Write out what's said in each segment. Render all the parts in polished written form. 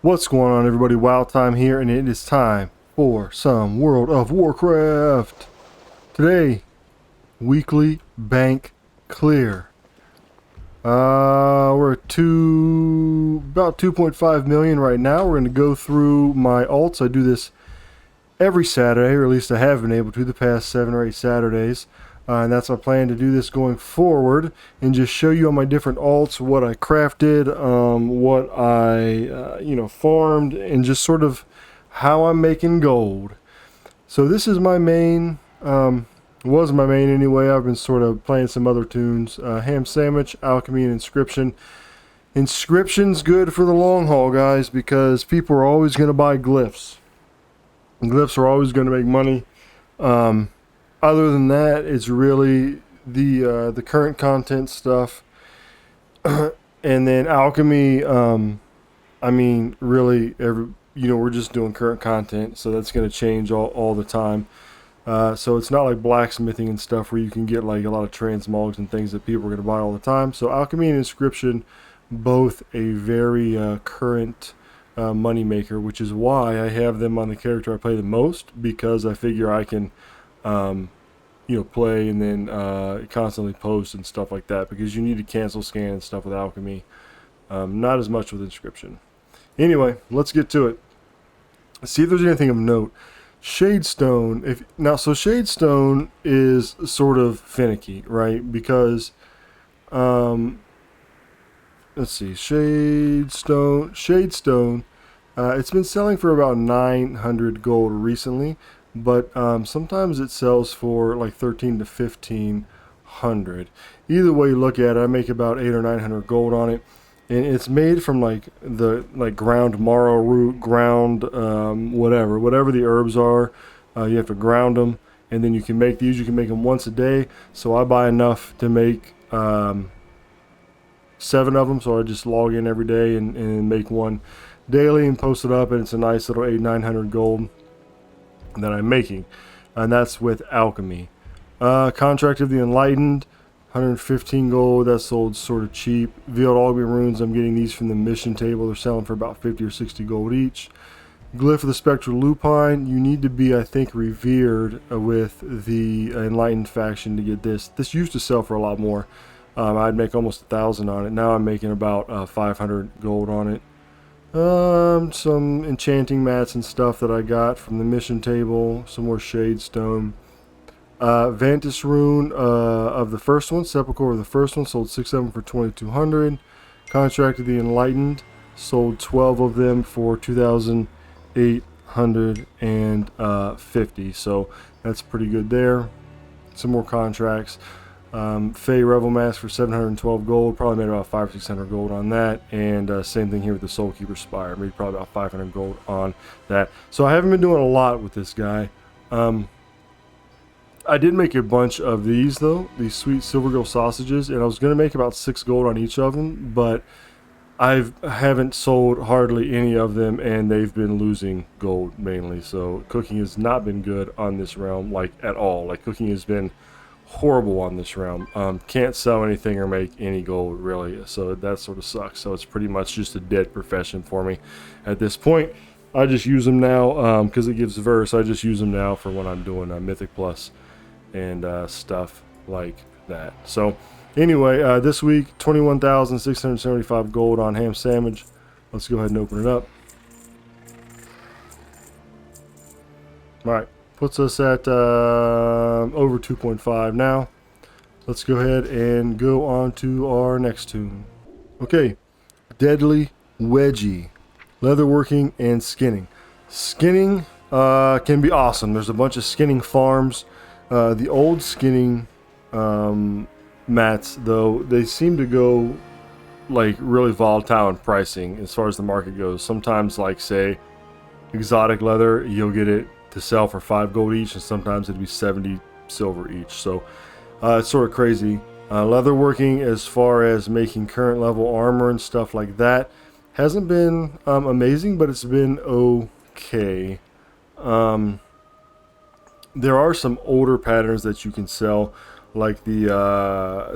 What's going on, everybody? Wild Time here, and it is time for some World of Warcraft. Today, weekly bank clear. We're at about 2.5 million right now. We're going to go through my alts. I do this every Saturday, or at least I have been able to the past 7 or 8 Saturdays. And that's my plan, to do this going forward and just show you on my different alts what I crafted, what I farmed, and just sort of how I'm making gold. So this is my main, was my main anyway. I've been sort of playing some other tunes. Ham Sandwich, Alchemy, and Inscription. Inscription's good for the long haul, guys, because people are always going to buy glyphs. Glyphs are always going to make money. Other than that, it's really the current content stuff. And then Alchemy, I mean, really, we're just doing current content, so that's going to change all the time. So it's not like blacksmithing and stuff where you can get like a lot of transmogs and things that people are going to buy all the time. So Alchemy and Inscription, both a very current money maker, which is why I have them on the character I play the most, because I figure I can play and then constantly post and stuff like that, because you need to cancel scan and stuff with Alchemy. Not as much with Inscription. Anyway, let's get to it. See if there's anything of note. Shadestone. So Shadestone is sort of finicky, right? Because let's see, Shadestone. It's been selling for about 900 gold recently. But sometimes it sells for like 13 to 1500. Either way you look at it, I make about 800 or 900 gold on it, and it's made from the ground marrow root, ground whatever the herbs are. You have to ground them, and then you can make these. You can make them once a day. So I buy enough to make 7 of them. So I just log in every day and make one daily and post it up, and it's a nice little 800-900 gold that I'm making, and that's with Alchemy. Contract of the Enlightened, 115 gold. That sold sort of cheap. Veiled Alchemy runes, I'm getting these from the mission table. They're selling for about 50 or 60 gold each. Glyph of the Spectral Lupine, you need to be, I think, revered with the Enlightened faction to get this. This used to sell for a lot more. I'd make almost 1,000 on it. Now I'm making about 500 gold on it. Some enchanting mats and stuff that I got from the mission table. Some more Shadestone. Vantis rune of the first one, Sepulchre of the first one, sold 6 of them for 2,200. Contract of the Enlightened, sold 12 of them for 2,850. So that's pretty good there. Some more contracts. Fey Revel Mask for 712 gold, probably made about 500 or 600 gold on that, and same thing here with the Soulkeeper Spire, made probably about 500 gold on that. So I haven't been doing a lot with this guy. I did make a bunch of these though, these sweet silver girl sausages, and I was going to make about 6 gold on each of them, but I haven't sold hardly any of them, and they've been losing gold mainly. So cooking has not been good on this realm, like at all. Like cooking has been horrible on this realm. Can't sell anything or make any gold really, so that sort of sucks. So it's pretty much just a dead profession for me at this point. I just use them now because it gives verse. I just use them now for when I'm doing Mythic Plus and stuff like that. So anyway, this week 21,675 gold on Ham Sandwich. Let's go ahead and open it up. All right. Puts us at over 2.5 now. Let's go ahead and go on to our next tune. Okay, Deadly Wedgie, Leatherworking and Skinning. Skinning can be awesome. There's a bunch of skinning farms. The old skinning mats, though, they seem to go like really volatile in pricing as far as the market goes. Sometimes, like say, exotic leather, you'll get it to sell for 5 gold each, and sometimes it'd be 70 silver each. So it's sort of crazy. Leatherworking, as far as making current level armor and stuff like that, hasn't been amazing, but it's been okay. There are some older patterns that you can sell, like the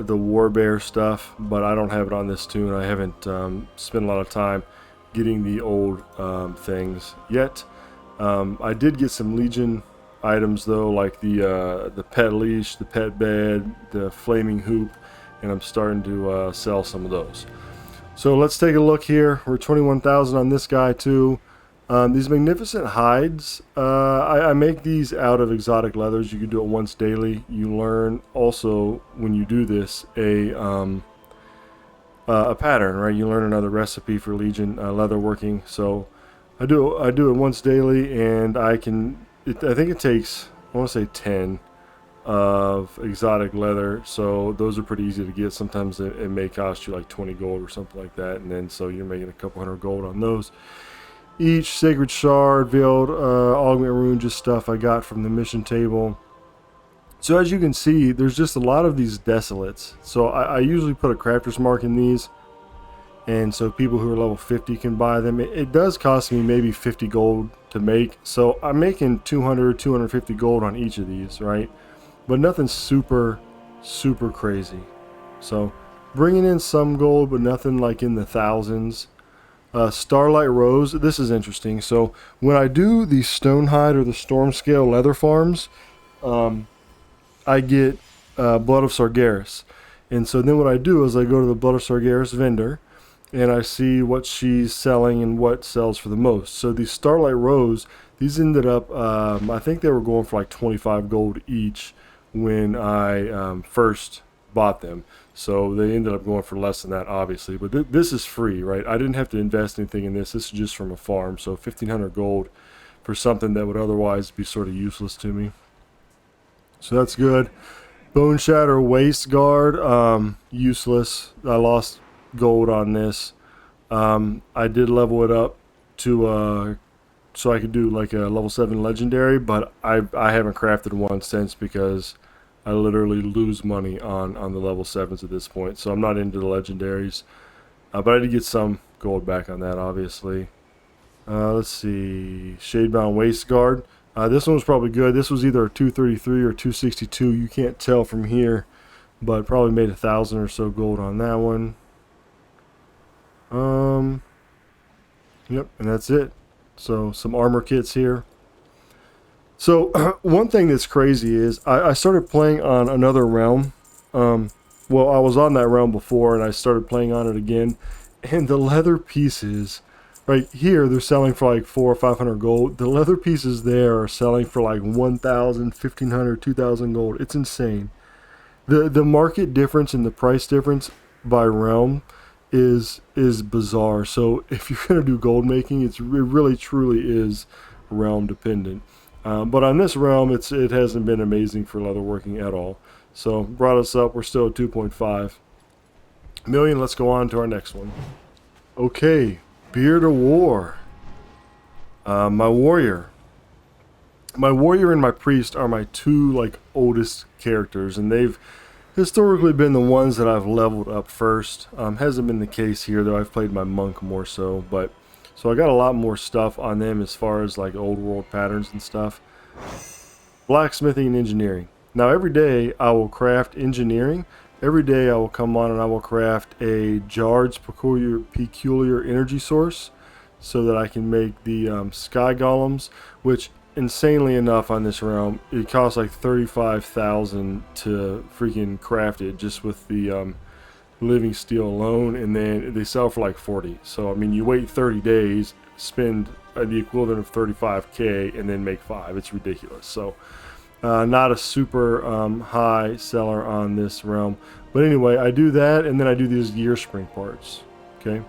War Bear stuff, but I don't have it on this tune. I haven't spent a lot of time getting the old things yet. I did get some Legion items though, like the pet leash, the pet bed, the flaming hoop, and I'm starting to sell some of those. So let's take a look here. We're 21,000 on this guy too. These magnificent hides, I make these out of exotic leathers. You can do it once daily. You learn also when you do this a pattern, right? You learn another recipe for Legion leatherworking. So I do it once daily, and I think it takes, I want to say 10 of exotic leather, so those are pretty easy to get. Sometimes it may cost you like 20 gold or something like that, and then so you're making a couple hundred gold on those. Each sacred shard, veiled augment rune, just stuff I got from the mission table. So as you can see, there's just a lot of these desolates. So I usually put a crafter's mark in these, and so people who are level 50 can buy them. It does cost me maybe 50 gold to make, so I'm making 200, 250 gold on each of these, right? But nothing super crazy. So bringing in some gold, but nothing like in the thousands. Starlight Rose, this is interesting. So when I do the Stonehide or the Storm Scale leather farms, I get Blood of Sargeras. And so then what I do is I go to the Blood of Sargeras vendor, and I see what she's selling and what sells for the most. So these Starlight Rose, these ended up, I think they were going for like 25 gold each when I first bought them. So they ended up going for less than that, obviously. But this is free, right? I didn't have to invest anything in this. This is just from a farm. So 1,500 gold for something that would otherwise be sort of useless to me. So that's good. Bone Shatter Waist Guard, useless. I lost gold on this. I did level it up to so I could do like a level 7 legendary, but I haven't crafted one since because I literally lose money on the level 7s at this point, so I'm not into the legendaries. But I did get some gold back on that, obviously. Let's see, Shadebound Waist Guard. This one was probably good. This was either a 233 or 262. You can't tell from here, but probably made 1,000 or so gold on that one. Yep, and that's it. So some armor kits here. So one thing that's crazy is I started playing on another realm. Well, I was on that realm before, and I started playing on it again. And the leather pieces, right here, they're selling for like 400 or 500 gold. The leather pieces there are selling for like 1,000, 1,500, 2,000 gold. It's insane. The market difference and the price difference by realm is bizarre. So if you're gonna do gold making, it really truly is realm dependent. But on this realm, it hasn't been amazing for leatherworking at all. So brought us up. We're still at 2.5 million. Let's go on to our next one. Okay, Beard of War. My warrior and my priest are my two like oldest characters, and they've historically been the ones that I've leveled up first. Hasn't been the case here though. I've played my monk more so, but so I got a lot more stuff on them as far as like old world patterns and stuff. Blacksmithing and engineering. Now every day I will craft engineering. Every day I will come on and I will craft a Jard's peculiar energy source so that I can make the sky golems, which insanely enough on this realm, it costs like 35,000 to freaking craft it just with the living steel alone, and then they sell for like 40. So I mean, you wait 30 days, spend the equivalent of 35k, and then make 5. It's ridiculous. So not a super high seller on this realm, but anyway, I do that, and then I do these gear spring parts. Okay,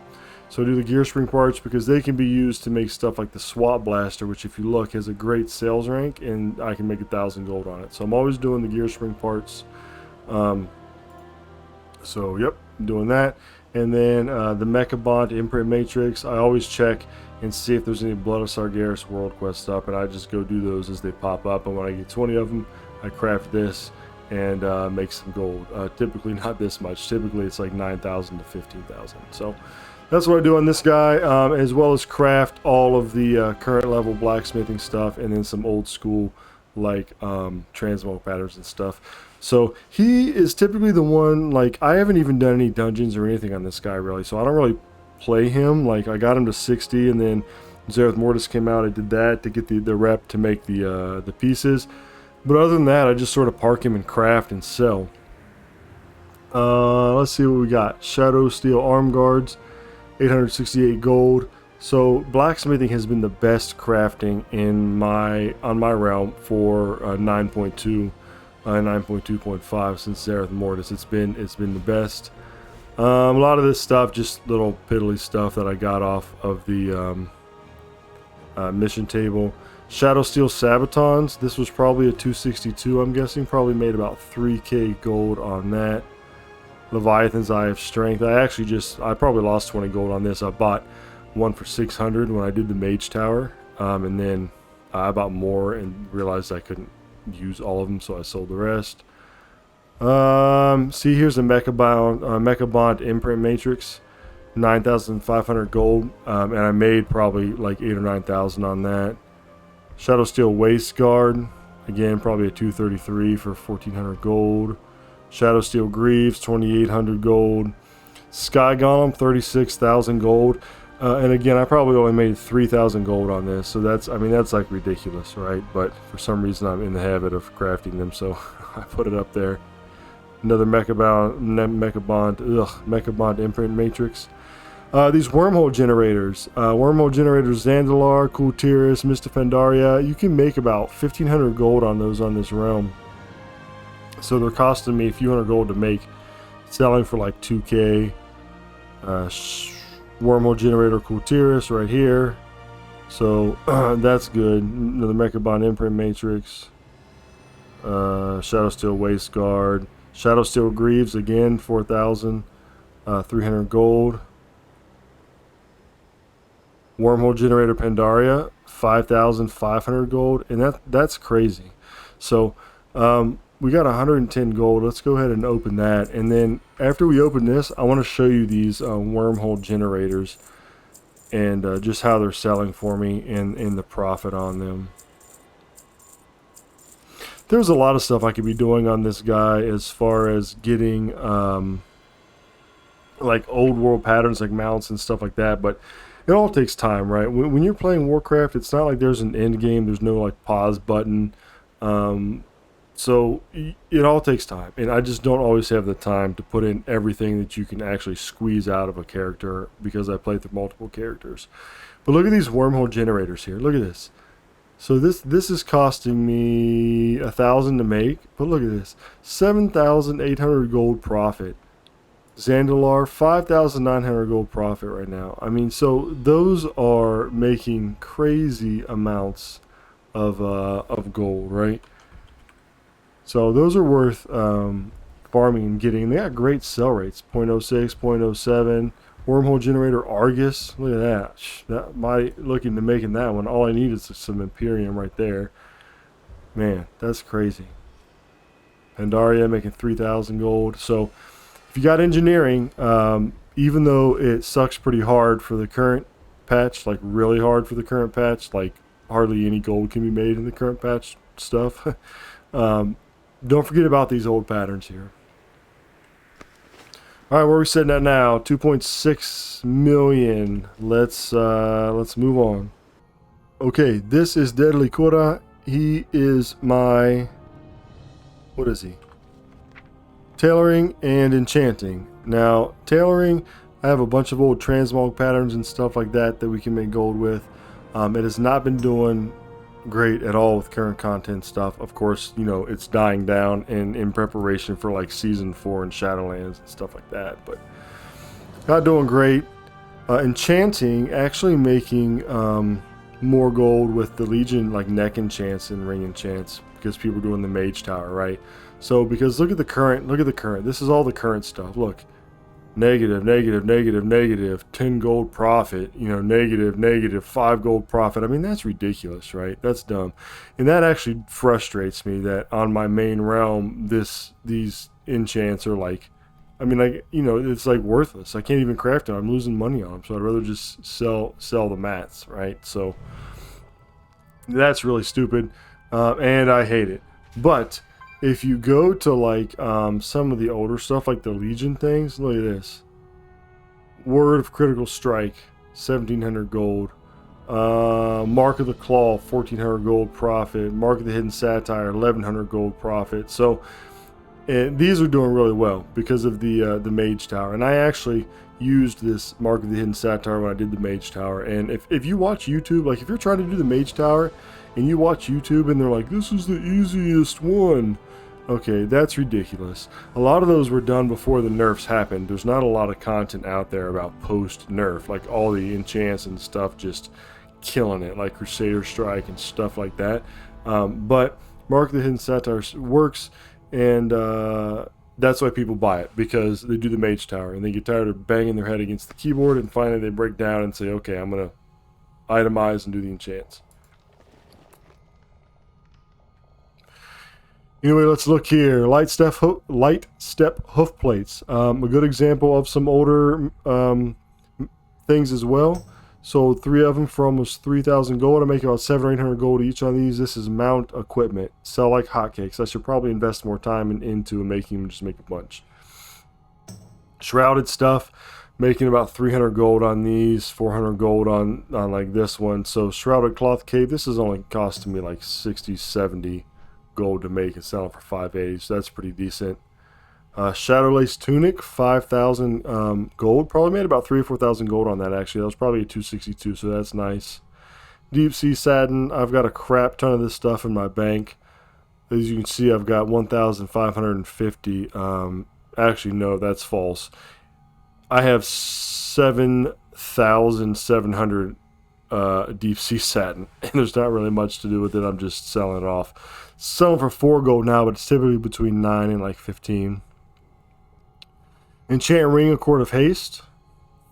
so I do the gear spring parts because they can be used to make stuff like the swap blaster, which if you look has a great sales rank, and I can make 1,000 gold on it. So I'm always doing the gear spring parts. So yep, I'm doing that. And then the Mecha Bond Imprint Matrix, I always check and see if there's any Blood of Sargeras World Quest up, and I just go do those as they pop up. And when I get 20 of them, I craft this and make some gold. Typically not this much. Typically it's like 9,000 to 15,000. So that's what I do on this guy, as well as craft all of the current level blacksmithing stuff, and then some old school like transmog patterns and stuff. So he is typically the one, like I haven't even done any dungeons or anything on this guy really, so I don't really play him. Like I got him to 60, and then Zereth Mortis came out. I did that to get the rep to make the pieces. But other than that, I just sort of park him and craft and sell. Let's see what we got. Shadow Steel Arm Guards, 868 gold. So blacksmithing has been the best crafting on my realm for 9.2, 9.2.5 since Zereth Mortis. It's been the best. A lot of this stuff, just little piddly stuff that I got off of the mission table. Shadow Steel Sabatons. This was probably a 262. I'm guessing probably made about 3k gold on that. Leviathan's Eye of Strength. I probably lost 20 gold on this. I bought one for 600 when I did the Mage Tower, and then I bought more and realized I couldn't use all of them, so I sold the rest. See, here's a Mechabond Imprint Matrix, 9,500 gold, and I made probably like 8 or 9,000 on that. Shadow Steel Waist Guard, again probably a 233 for 1,400 gold. Shadow Steel Greaves, 2,800 gold. Sky Golem, 36,000 gold. And again, I probably only made 3,000 gold on this, so that's like ridiculous, right? But for some reason, I'm in the habit of crafting them, so I put it up there. Another Mechabond Imprint Matrix. These wormhole generators. Zandalar, Kultiris, Mista Pandaria. You can make about 1,500 gold on those on this realm. So they're costing me a few hundred gold to make, selling for like 2k. Wormhole generator Kultiris right here, so that's good. Another Mechabond Imprint Matrix. Shadow Steel Waist Guard. Shadow Steel Greaves again, 4,300 gold. Wormhole generator Pandaria, 5,500 gold, and that's crazy. So we got 110 gold. Let's go ahead and open that, and then after we open this, I want to show you these wormhole generators and just how they're selling for me and the profit on them. There's a lot of stuff I could be doing on this guy as far as getting like old world patterns like mounts and stuff like that, but it all takes time, right? When you're playing Warcraft, it's not like there's an end game. There's no like pause button. So it all takes time, and I just don't always have the time to put in everything that you can actually squeeze out of a character because I play through multiple characters. But look at these wormhole generators here. Look at this. So this is costing me 1,000 to make, but look at this, 7,800 gold profit. Zandalar, 5,900 gold profit right now. I mean, so those are making crazy amounts of gold, right? So those are worth farming and getting. They got great sell rates, 0.06, 0.07. Wormhole generator Argus. Look at that. That might looking to making that one. All I need is some Imperium right there. Man, that's crazy. Pandaria making 3,000 gold. So if you got engineering, even though it sucks pretty hard for the current patch, like really hard for the current patch, like hardly any gold can be made in the current patch stuff. Don't forget about these old patterns here. All right, where are we sitting at now? 2.6 million. Let's move on. Okay, this is Deadly Kura. He is my, what is he? Tailoring and enchanting. Now, tailoring, I have a bunch of old transmog patterns and stuff like that we can make gold with. It has not been doing great at all with current content stuff. Of course, you know, it's dying down in preparation for like season 4 and Shadowlands and stuff like that, but not doing great. Enchanting, actually making more gold with the Legion, like neck enchants and ring enchants, because people are doing the Mage Tower, right? So because look at the current, this is all the current stuff. Look, negative, negative, negative, negative, 10 gold profit, you know, negative, negative, 5 gold profit. I mean, that's ridiculous, right? That's dumb. And that actually frustrates me that on my main realm, these enchants are like, I mean, like, you know, it's like worthless. I can't even craft them. I'm losing money on them. So I'd rather just sell the mats, right? So that's really stupid. And I hate it. But if you go to like some of the older stuff, like the Legion things, look at this. Word of Critical Strike, 1700 gold. Mark of the Claw, 1400 gold profit. Mark of the Hidden Satire, 1100 gold profit. So these are doing really well because of the Mage Tower. And I actually used this Mark of the Hidden Satire when I did the Mage Tower. And if you watch YouTube, like if you're trying to do the Mage Tower and you watch YouTube and they're like, this is the easiest one. Okay, that's ridiculous. A lot of those were done before the nerfs happened. There's not a lot of content out there about post-nerf, like all the enchants and stuff just killing it, like Crusader Strike and stuff like that. But Mark of the Hidden Satire works, and that's why people buy it, because they do the Mage Tower, and they get tired of banging their head against the keyboard, and finally they break down and say, okay, I'm going to itemize and do the enchants. Anyway, let's look here. Light step hoof plates. A good example of some older things as well. Sold 3 of them for almost 3,000 gold. I make about 700 or 800 gold each on these. This is mount equipment. Sell like hotcakes. I should probably invest more time into making them, just make a bunch. Shrouded stuff. Making about 300 gold on these. 400 gold on like this one. So shrouded cloth cape. This is only costing me like 60, 70 gold to make and sell it for 580, so that's pretty decent. Shadowlace tunic, 5,000 gold. Probably made about 3,000 or 4,000 gold on that actually. That was probably a 262, so that's nice. Deep sea satin. I've got a crap ton of this stuff in my bank. As you can see, I've got 1,550. Actually, no, that's false. I have 7,700 deep sea satin, and there's not really much to do with it. I'm just selling it off. Selling for 4 gold now, but it's typically between 9 and like 15. Enchant ring, a Court of Haste,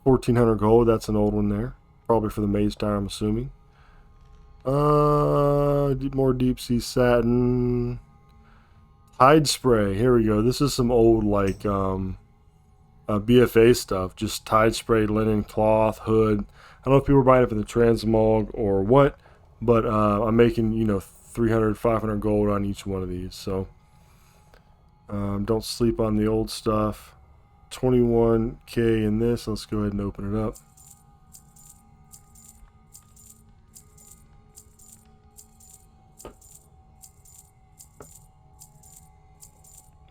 1,400 gold. That's an old one there, probably for the Mage Tower, I'm assuming. More deep sea satin. Tide spray. Here we go. This is some old like BFA stuff. Just tide spray, linen cloth, hood. I don't know if people are buying it for the Transmog or what, but I'm making, 300, 500 gold on each one of these. So don't sleep on the old stuff. 21k in this. Let's go ahead and open it up.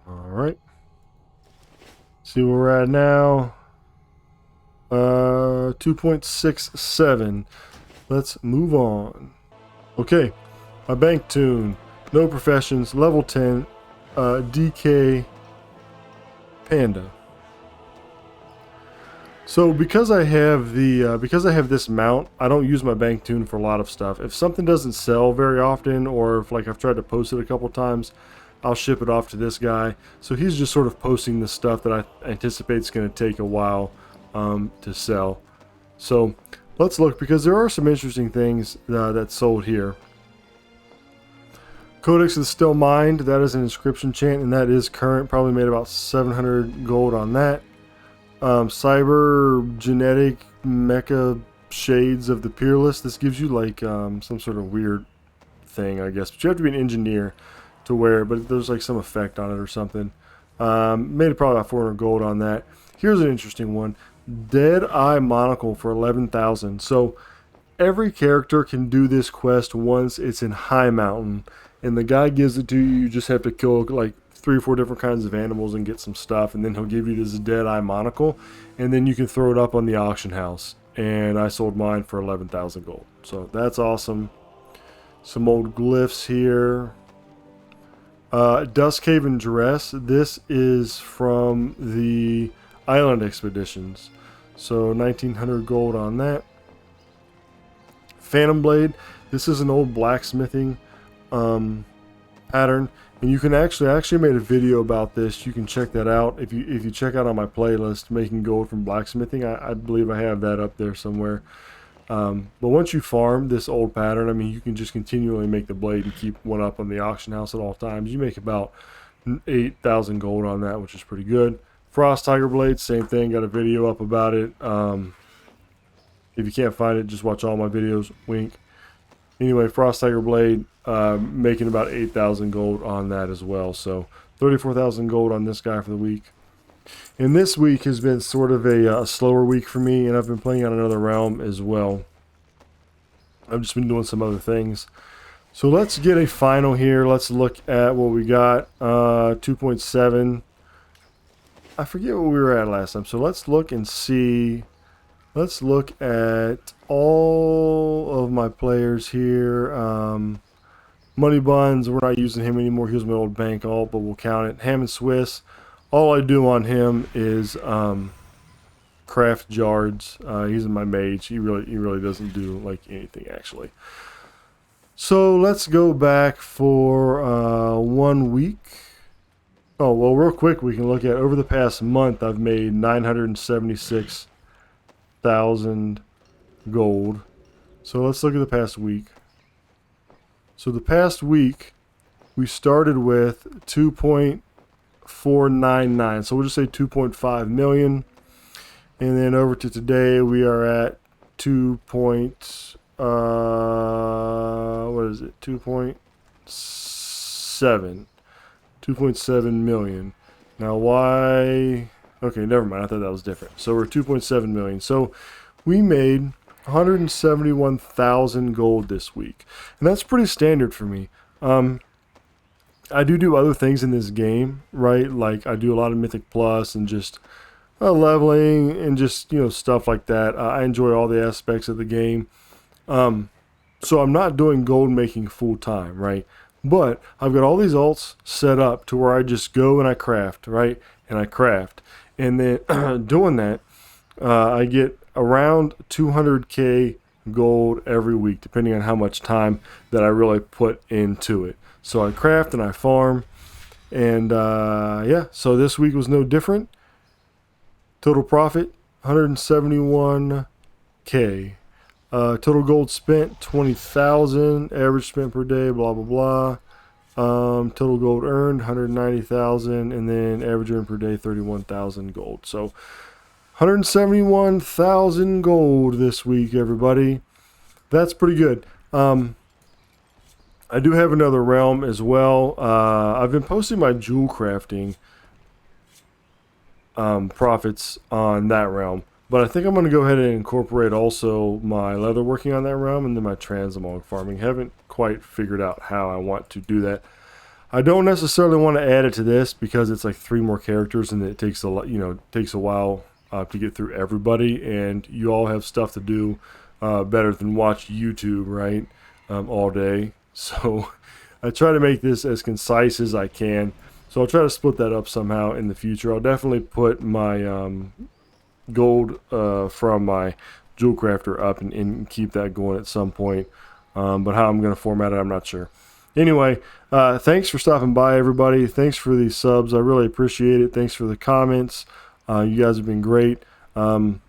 All right. See where we're at now. 2.67. Let's move on. Okay. My bank tune, no professions, level 10, DK Panda. So because I have this mount, I don't use my bank tune for a lot of stuff. If something doesn't sell very often, or if like I've tried to post it a couple times, I'll ship it off to this guy. So he's just sort of posting the stuff that I anticipate is going to take a while to sell. So let's look, because there are some interesting things that sold here. Codex of the Still Mind, that is an inscription chant, and that is current. Probably made about 700 gold on that. Cyber Genetic Mecha Shades of the Peerless. This gives you like some sort of weird thing, I guess. But you have to be an engineer to wear it, but there's like some effect on it or something. Made probably about 400 gold on that. Here's an interesting one. Dead Eye Monocle for 11,000. So every character can do this quest once it's in High Mountain. And the guy gives it to you. You just have to kill like 3 or 4 different kinds of animals and get some stuff, and then he'll give you this Dead Eye Monocle, and then you can throw it up on the auction house. And I sold mine for 11,000 gold, so that's awesome. Some old glyphs here. Duskhaven Dress. This is from the Island Expeditions, so 1,900 gold on that. Phantom Blade. This is an old blacksmithing pattern, and you can I actually made a video about this. You can check that out if you check out on my playlist, Making Gold from Blacksmithing. I believe I have that up there somewhere. But once you farm this old pattern, I mean, you can just continually make the blade and keep one up on the auction house at all times. You make about 8,000 gold on that, which is pretty good. Frost Tiger Blade, same thing. Got a video up about it. If you can't find it, just watch all my videos. Wink. Anyway, Frost Tiger Blade, making about 8,000 gold on that as well. So 34,000 gold on this guy for the week. And this week has been sort of a slower week for me, and I've been playing on another realm as well. I've just been doing some other things. So let's get a final here. Let's look at what we got. 2.7. I forget what we were at last time. So let's look and see. Let's look at all of my players here. Money Buns, we're not using him anymore. He was my old bank alt, but we'll count it. Ham and Swiss. All I do on him is craft jards. He's my mage. He really doesn't do like anything actually. So let's go back for 1 week. Oh well, real quick we can look at over the past month. I've made 976,000 gold. So let's look at the past week. So the past week we started with 2.499. So we'll just say 2.5 million. And then over to today, we are at 2.7 million. Now why? Okay, never mind. I thought that was different. So we're 2.7 million. So we made 171,000 gold this week, and that's pretty standard for me. I do other things in this game, right? Like I do a lot of Mythic Plus and just leveling and just, you know, stuff like that. I enjoy all the aspects of the game. So I'm not doing gold making full time, right? But I've got all these alts set up to where I just go and I craft, right? And I craft. And then doing that, I get around 200k gold every week, depending on how much time that I really put into it. So I craft and I farm. And yeah, so this week was no different. Total profit, 171k. Total gold spent, 20,000. Average spent per day, blah, blah, blah. Total gold earned, 190,000. And then average earned per day, 31,000 gold. So 171,000 gold this week, everybody. That's pretty good. I do have another realm as well. I've been posting my jewel crafting profits on that realm, but I think I'm going to go ahead and incorporate also my leatherworking on that realm and then my transmog farming. Haven't quite figured out how I want to do that. I don't necessarily want to add it to this because it's like 3 more characters and it takes a lot, you know, takes a while to get through everybody, and you all have stuff to do better than watch YouTube, right? All day. So I try to make this as concise as I can. So I'll try to split that up somehow in the future. I'll definitely put my gold from my jewel crafter up and keep that going at some point. But how I'm going to format it, I'm not sure. Anyway, thanks for stopping by, everybody. Thanks for these subs. I really appreciate it. Thanks for the comments. You guys have been great. I'm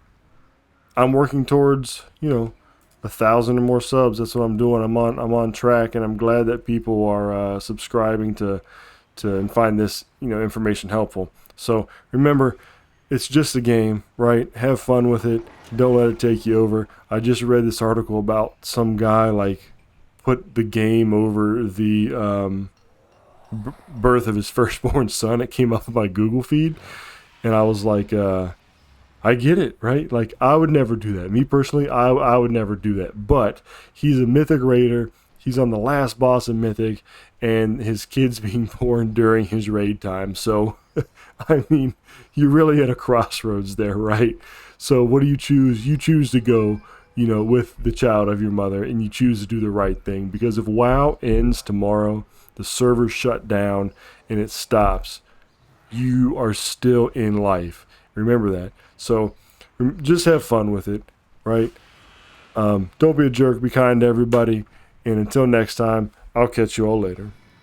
working towards, you know, 1,000 or more subs. That's what I'm doing. I'm on track, and I'm glad that people are subscribing to and find this, you know, information helpful. So remember, it's just a game, right? Have fun with it. Don't let it take you over. I just read this article about some guy like put the game over the birth of his firstborn son. It came up in my Google feed, and I was like, I get it, right? Like, I would never do that. Me personally, I would never do that. But he's a Mythic Raider. He's on the last boss in Mythic, and his kid's being born during his raid time. So, I mean, you're really at a crossroads there, right? So what do you choose? You choose to go, you know, with the child of your mother, and you choose to do the right thing. Because if WoW ends tomorrow, the servers shut down, and it stops, you are still in life. Remember that. So just have fun with it, right? Don't be a jerk. Be kind to everybody. And until next time, I'll catch you all later.